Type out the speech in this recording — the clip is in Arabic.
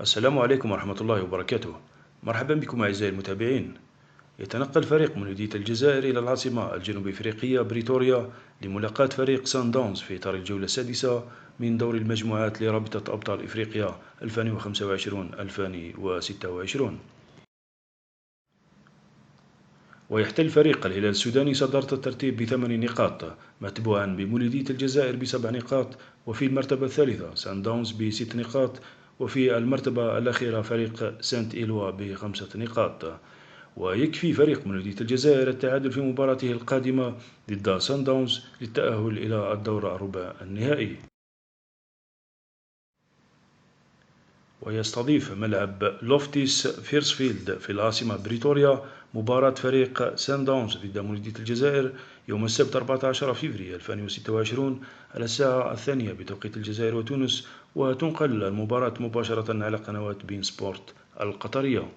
السلام عليكم ورحمة الله وبركاته. مرحبا بكم أعزائي المتابعين. يتنقل فريق مولودية الجزائر إلى العاصمة الجنوب إفريقية بريتوريا لملاقاة فريق سان داونز في إطار الجولة السادسة من دور المجموعات لرابطة أبطال إفريقيا 2025-2026. ويحتل فريق الهلال السوداني صدارة الترتيب ب8 نقاط، متبوعا بمولودية الجزائر ب7 نقاط، وفي المرتبة الثالثة سان داونز ب6 نقاط، وفي المرتبة الأخيرة فريق سانت إيلوا ب5 نقاط. ويكفي فريق مولودية الجزائر التعادل في مباراته القادمة ضد سان داونز للتأهل إلى الدور الربع النهائي. ويستضيف ملعب لوفتيس فيرسفيلد في العاصمة بريتوريا مباراة فريق سان داونز ضد مولودية الجزائر يوم السبت 14 فبراير 2026 على الساعة 2 بتوقيت الجزائر وتونس، وتنقل المباراة مباشرة على قنوات بين سبورت القطرية.